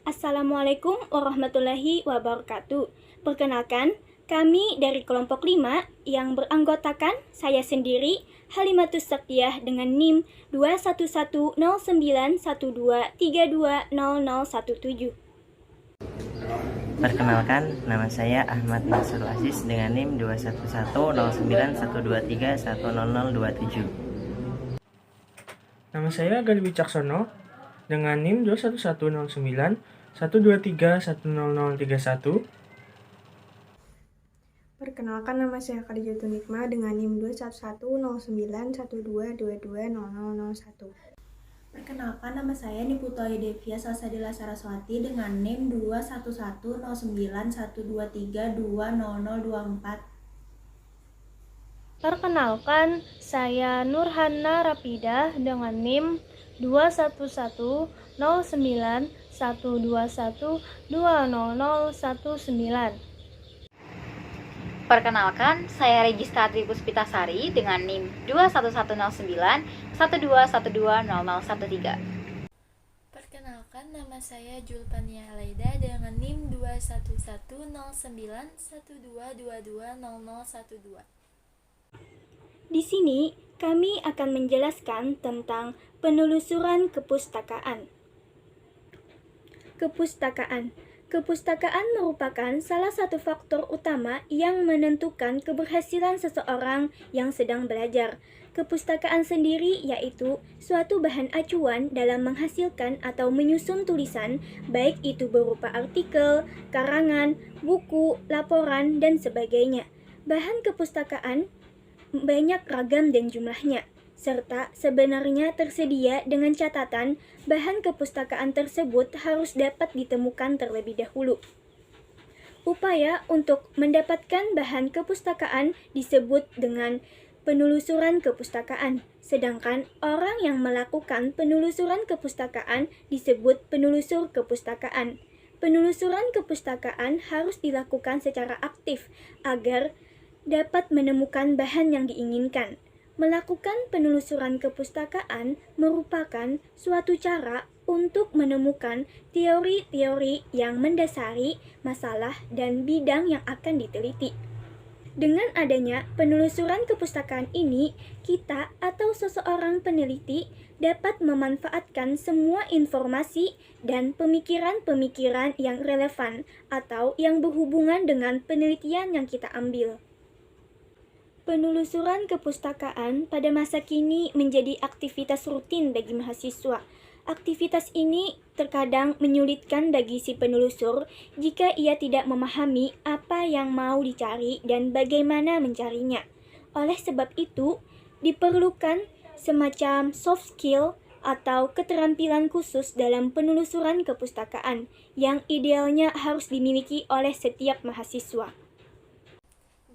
Assalamualaikum warahmatullahi wabarakatuh. Perkenalkan, kami dari kelompok 5 yang beranggotakan saya sendiri, Halimatus Sakiah dengan NIM 2110912320017. Perkenalkan, nama saya Ahmad Nasrul Aziz dengan NIM 2110912310027. Nama saya Gali Wicaksono dengan NIM 2110912310031. Perkenalkan, nama saya Khadijatul Nikmah dengan NIM 2110912220001. Perkenalkan, nama saya Niputoy Devia Salsadila Saraswati dengan NIM 2110912320024. Perkenalkan, saya Nurhana Rapidah dengan NIM 2119121200019. Perkenalkan, saya Registratri Puspitasari dengan NIM 2110912120013. Perkenalkan, nama saya Julpania Alaida dengan NIM 2110912220012. Di sini, kami akan menjelaskan tentang penelusuran kepustakaan. Kepustakaan merupakan salah satu faktor utama yang menentukan keberhasilan seseorang yang sedang belajar. Kepustakaan sendiri yaitu suatu bahan acuan dalam menghasilkan atau menyusun tulisan, baik itu berupa artikel, karangan, buku, laporan, dan sebagainya. Bahan kepustakaan banyak ragam dan jumlahnya, serta sebenarnya tersedia dengan catatan bahan kepustakaan tersebut harus dapat ditemukan terlebih dahulu. Upaya untuk mendapatkan bahan kepustakaan disebut dengan penelusuran kepustakaan, sedangkan orang yang melakukan penelusuran kepustakaan disebut penelusur kepustakaan. Penelusuran kepustakaan harus dilakukan secara aktif agar dapat menemukan bahan yang diinginkan. Melakukan penelusuran kepustakaan merupakan suatu cara untuk menemukan teori-teori yang mendasari masalah dan bidang yang akan diteliti. Dengan adanya penelusuran kepustakaan ini, kita atau seseorang peneliti dapat memanfaatkan semua informasi dan pemikiran-pemikiran yang relevan atau yang berhubungan dengan penelitian yang kita ambil. Penelusuran kepustakaan pada masa kini menjadi aktivitas rutin bagi mahasiswa. Aktivitas ini terkadang menyulitkan bagi si penelusur jika ia tidak memahami apa yang mau dicari dan bagaimana mencarinya. Oleh sebab itu, diperlukan semacam soft skill atau keterampilan khusus dalam penelusuran kepustakaan yang idealnya harus dimiliki oleh setiap mahasiswa.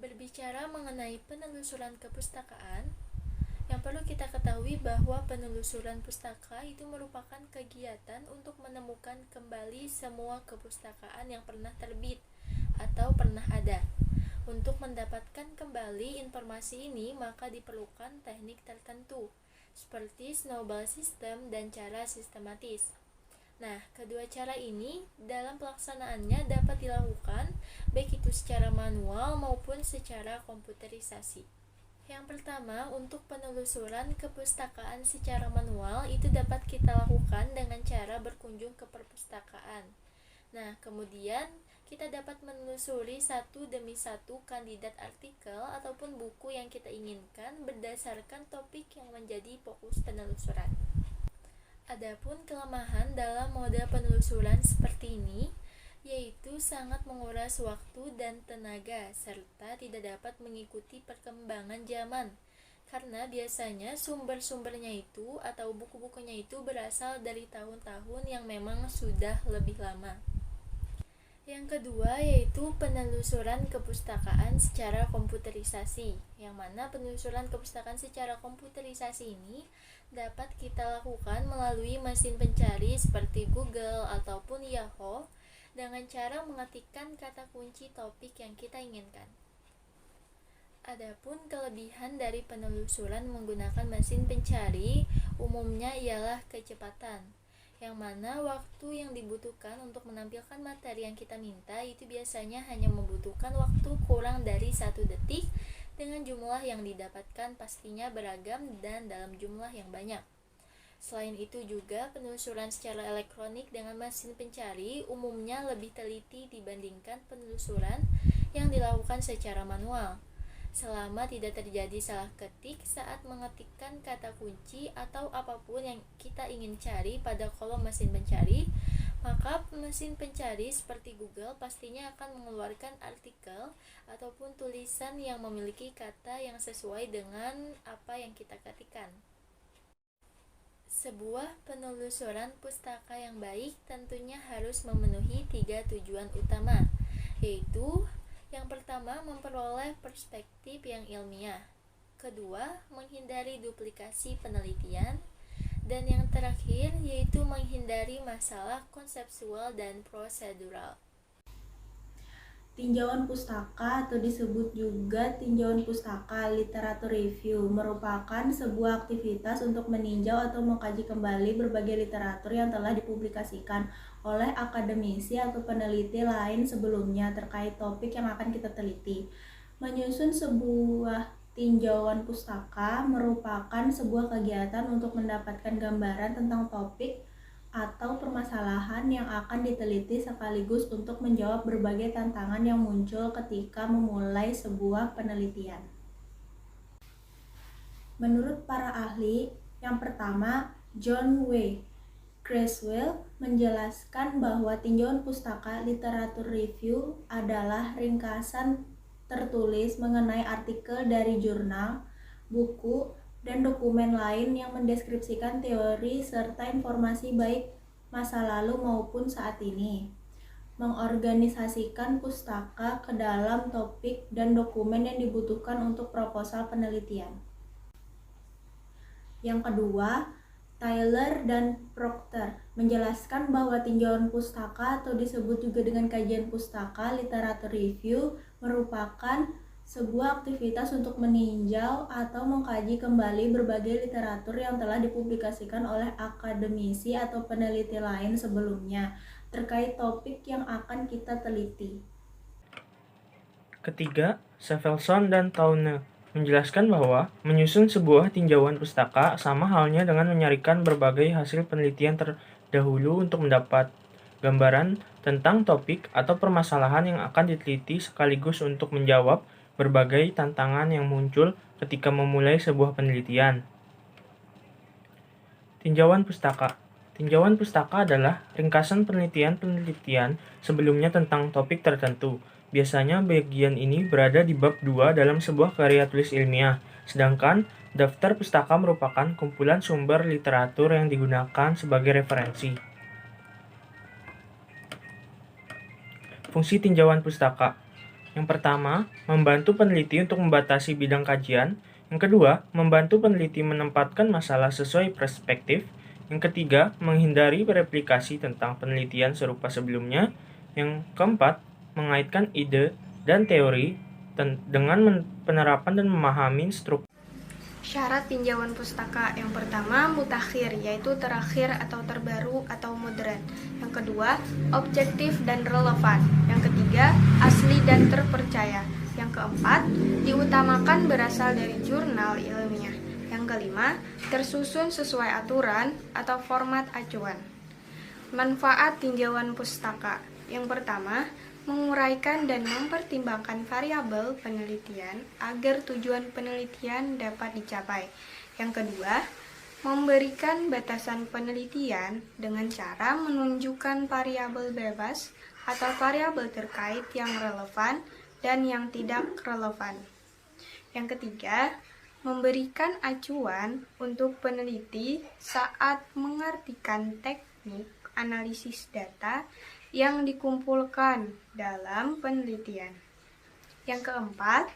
Berbicara mengenai penelusuran kepustakaan, yang perlu kita ketahui bahwa penelusuran pustaka itu merupakan kegiatan untuk menemukan kembali semua kepustakaan yang pernah terbit atau pernah ada. Untuk mendapatkan kembali informasi ini, maka diperlukan teknik tertentu, seperti snowball system dan cara sistematis. Nah, kedua cara ini dalam pelaksanaannya dapat dilakukan baik itu secara manual maupun secara komputerisasi. Yang pertama, untuk penelusuran kepustakaan secara manual itu dapat kita lakukan dengan cara berkunjung ke perpustakaan. Nah, kemudian kita dapat menelusuri satu demi satu kandidat artikel ataupun buku yang kita inginkan berdasarkan topik yang menjadi fokus penelusuran. Adapun kelemahan dalam mode penelusuran seperti ini, yaitu sangat menguras waktu dan tenaga, serta tidak dapat mengikuti perkembangan zaman, karena biasanya sumber-sumbernya itu atau buku-bukunya itu berasal dari tahun-tahun yang memang sudah lebih lama. Yang kedua yaitu penelusuran kepustakaan secara komputerisasi, yang mana penelusuran kepustakaan secara komputerisasi ini dapat kita lakukan melalui mesin pencari seperti Google ataupun Yahoo dengan cara mengetikkan kata kunci topik yang kita inginkan. Adapun kelebihan dari penelusuran menggunakan mesin pencari umumnya ialah kecepatan, yang mana waktu yang dibutuhkan untuk menampilkan materi yang kita minta itu biasanya hanya membutuhkan waktu kurang dari 1 detik dengan jumlah yang didapatkan pastinya beragam dan dalam jumlah yang banyak. Selain itu juga penelusuran secara elektronik dengan mesin pencari umumnya lebih teliti dibandingkan penelusuran yang dilakukan secara manual. Selama tidak terjadi salah ketik saat mengetikkan kata kunci atau apapun yang kita ingin cari pada kolom mesin pencari, maka mesin pencari seperti Google pastinya akan mengeluarkan artikel ataupun tulisan yang memiliki kata yang sesuai dengan apa yang kita ketikkan. Sebuah penelusuran pustaka yang baik tentunya harus memenuhi 3 tujuan utama, yaitu yang pertama, memperoleh perspektif yang ilmiah. Kedua, menghindari duplikasi penelitian. Dan yang terakhir, yaitu menghindari masalah konseptual dan prosedural. Tinjauan pustaka atau disebut juga tinjauan pustaka literatur review merupakan sebuah aktivitas untuk meninjau atau mengkaji kembali berbagai literatur yang telah dipublikasikan oleh akademisi atau peneliti lain sebelumnya terkait topik yang akan kita teliti. Menyusun sebuah tinjauan pustaka merupakan sebuah kegiatan untuk mendapatkan gambaran tentang topik atau permasalahan yang akan diteliti sekaligus untuk menjawab berbagai tantangan yang muncul ketika memulai sebuah penelitian. Menurut para ahli, yang pertama, John W. Creswell menjelaskan bahwa tinjauan pustaka literatur review adalah ringkasan tertulis mengenai artikel dari jurnal, buku, dan dokumen lain yang mendeskripsikan teori serta informasi baik masa lalu maupun saat ini. Mengorganisasikan pustaka ke dalam topik dan dokumen yang dibutuhkan untuk proposal penelitian. Yang kedua, Taylor dan Proctor menjelaskan bahwa tinjauan pustaka atau disebut juga dengan kajian pustaka literatur review merupakan sebuah aktivitas untuk meninjau atau mengkaji kembali berbagai literatur yang telah dipublikasikan oleh akademisi atau peneliti lain sebelumnya terkait topik yang akan kita teliti. Ketiga, Safelson dan Taune menjelaskan bahwa menyusun sebuah tinjauan pustaka sama halnya dengan menyarikan berbagai hasil penelitian terdahulu untuk mendapat gambaran tentang topik atau permasalahan yang akan diteliti sekaligus untuk menjawab berbagai tantangan yang muncul ketika memulai sebuah penelitian. Tinjauan pustaka. Tinjauan pustaka adalah ringkasan penelitian sebelumnya tentang topik tertentu. Biasanya bagian ini berada di bab 2 dalam sebuah karya tulis ilmiah, sedangkan daftar pustaka merupakan kumpulan sumber literatur yang digunakan sebagai referensi. Fungsi tinjauan pustaka. Yang pertama, membantu peneliti untuk membatasi bidang kajian. Yang kedua, membantu peneliti menempatkan masalah sesuai perspektif. Yang ketiga, menghindari replikasi tentang penelitian serupa sebelumnya. Yang keempat, mengaitkan ide dan teori dengan penerapan dan memahami struktur. Syarat tinjauan pustaka yang pertama, mutakhir, yaitu terakhir atau terbaru atau modern. Yang kedua, objektif dan relevan. Yang ketiga, asli dan terpercaya. Yang keempat, diutamakan berasal dari jurnal ilmiah. Yang kelima, tersusun sesuai aturan atau format acuan. Manfaat tinjauan pustaka. Yang pertama, menguraikan dan mempertimbangkan variabel penelitian agar tujuan penelitian dapat dicapai. Yang kedua, memberikan batasan penelitian dengan cara menunjukkan variabel bebas atau variabel terkait yang relevan dan yang tidak relevan. Yang ketiga, memberikan acuan untuk peneliti saat mengartikan teknik analisis data yang dikumpulkan dalam penelitian. Yang keempat,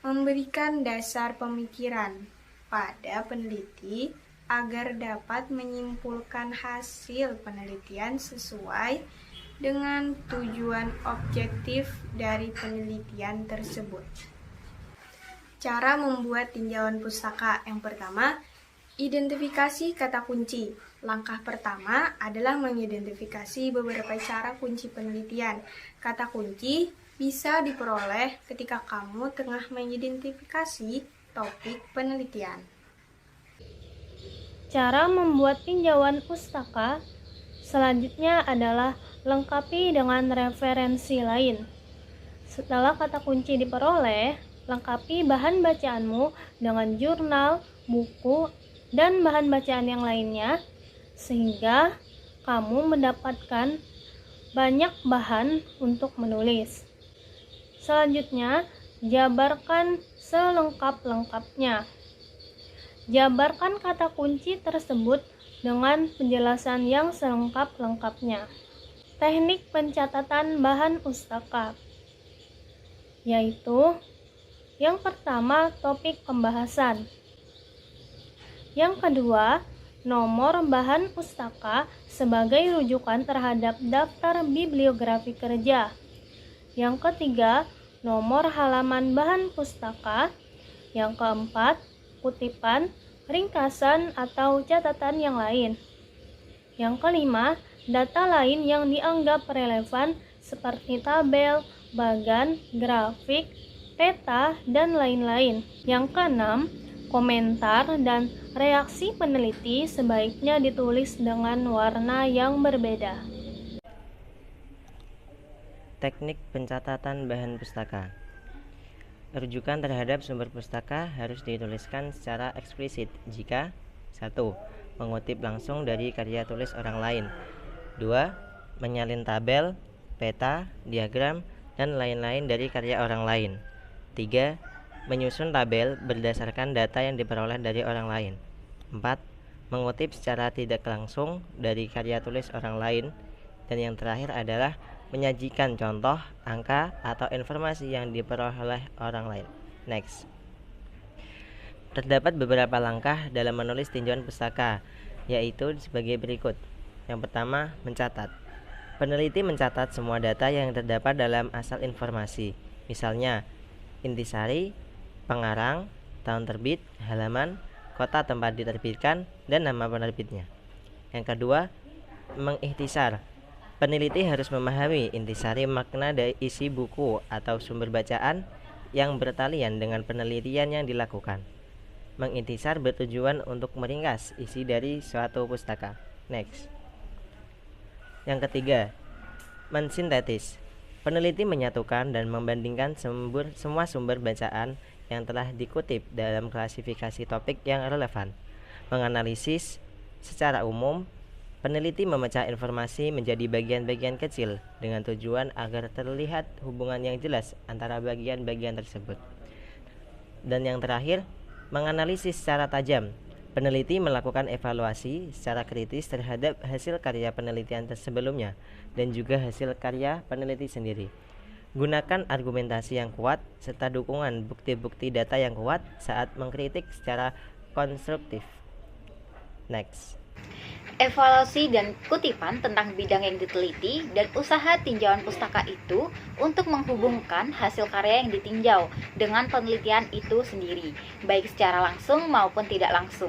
memberikan dasar pemikiran pada peneliti agar dapat menyimpulkan hasil penelitian sesuai dengan tujuan objektif dari penelitian tersebut. Cara membuat tinjauan pustaka. Yang pertama, identifikasi kata kunci. Langkah pertama adalah mengidentifikasi beberapa cara kunci penelitian. Kata kunci bisa diperoleh ketika kamu tengah mengidentifikasi topik penelitian. Cara membuat tinjauan pustaka selanjutnya adalah lengkapi dengan referensi lain. Setelah kata kunci diperoleh, lengkapi bahan bacaanmu dengan jurnal, buku, dan bahan bacaan yang lainnya, sehingga kamu mendapatkan banyak bahan untuk menulis. Selanjutnya, jabarkan selengkap-lengkapnya. Jabarkan kata kunci tersebut dengan penjelasan yang selengkap-lengkapnya. Teknik pencatatan bahan pustaka, yaitu yang pertama topik pembahasan, yang kedua nomor bahan pustaka sebagai rujukan terhadap daftar bibliografi kerja, yang ketiga nomor halaman bahan pustaka, yang keempat kutipan, ringkasan, atau catatan yang lain. Yang kelima, data lain yang dianggap relevan seperti tabel, bagan, grafik, peta, dan lain-lain. Yang keenam, komentar dan reaksi peneliti sebaiknya ditulis dengan warna yang berbeda. Teknik pencatatan bahan pustaka. Rujukan terhadap sumber pustaka harus dituliskan secara eksplisit jika 1. Mengutip langsung dari karya tulis orang lain, 2. Menyalin tabel, peta, diagram, dan lain-lain dari karya orang lain, 3. Menyusun tabel berdasarkan data yang diperoleh dari orang lain, 4. Mengutip secara tidak langsung dari karya tulis orang lain, dan yang terakhir adalah menyajikan contoh, angka, atau informasi yang diperoleh oleh orang lain. Next. Terdapat beberapa langkah dalam menulis tinjauan pustaka, yaitu sebagai berikut. Yang pertama, mencatat. Peneliti mencatat semua data yang terdapat dalam asal informasi, misalnya intisari, pengarang, tahun terbit, halaman, kota tempat diterbitkan, dan nama penerbitnya. Yang kedua, mengikhtisar. Peneliti harus memahami intisari makna dari isi buku atau sumber bacaan yang bertalian dengan penelitian yang dilakukan. Mengintisar bertujuan untuk meringkas isi dari suatu pustaka. Next. Yang ketiga, mensintetis. Peneliti menyatukan dan membandingkan semua sumber bacaan yang telah dikutip dalam klasifikasi topik yang relevan. Menganalisis secara umum. Peneliti memecah informasi menjadi bagian-bagian kecil dengan tujuan agar terlihat hubungan yang jelas antara bagian-bagian tersebut. Dan yang terakhir, menganalisis secara tajam. Peneliti melakukan evaluasi secara kritis terhadap hasil karya penelitian sebelumnya dan juga hasil karya peneliti sendiri. Gunakan argumentasi yang kuat serta dukungan bukti-bukti data yang kuat saat mengkritik secara konstruktif. Next. Evaluasi dan kutipan tentang bidang yang diteliti dan usaha tinjauan pustaka itu untuk menghubungkan hasil karya yang ditinjau dengan penelitian itu sendiri, baik secara langsung maupun tidak langsung.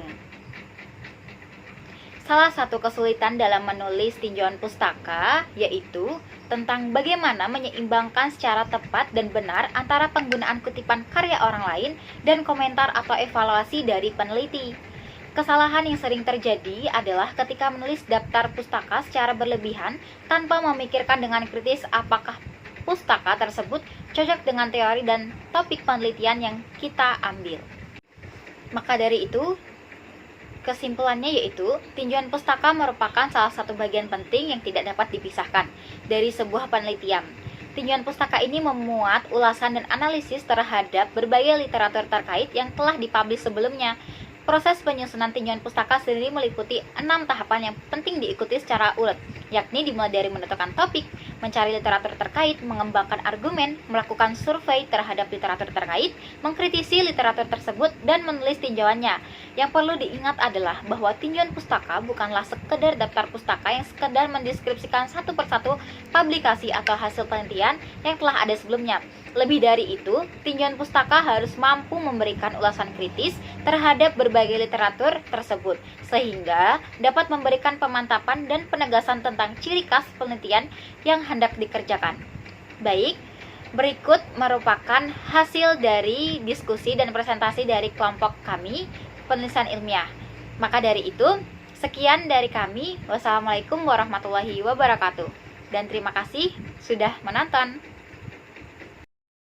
Salah satu kesulitan dalam menulis tinjauan pustaka yaitu tentang bagaimana menyeimbangkan secara tepat dan benar antara penggunaan kutipan karya orang lain dan komentar atau evaluasi dari peneliti. Kesalahan yang sering terjadi adalah ketika menulis daftar pustaka secara berlebihan tanpa memikirkan dengan kritis apakah pustaka tersebut cocok dengan teori dan topik penelitian yang kita ambil. Maka dari itu, kesimpulannya yaitu tinjauan pustaka merupakan salah satu bagian penting yang tidak dapat dipisahkan dari sebuah penelitian. Tinjauan pustaka ini memuat ulasan dan analisis terhadap berbagai literatur terkait yang telah dipublish sebelumnya. Proses penyusunan tinjauan pustaka sendiri meliputi 6 tahapan yang penting diikuti secara urut, yakni dimulai dari menentukan topik, mencari literatur terkait, mengembangkan argumen, melakukan survei terhadap literatur terkait, mengkritisi literatur tersebut, dan menulis tinjauannya. Yang perlu diingat adalah bahwa tinjauan pustaka bukanlah sekedar daftar pustaka yang sekedar mendeskripsikan satu persatu publikasi atau hasil penelitian yang telah ada sebelumnya. Lebih dari itu, tinjauan pustaka harus mampu memberikan ulasan kritis terhadap berbagai literatur tersebut, sehingga dapat memberikan pemantapan dan penegasan tentang ciri khas penelitian yang hendak dikerjakan. Baik, berikut merupakan hasil dari diskusi dan presentasi dari kelompok kami, penulisan ilmiah. Maka dari itu, sekian dari kami. Wassalamualaikum warahmatullahi wabarakatuh. Dan terima kasih sudah menonton.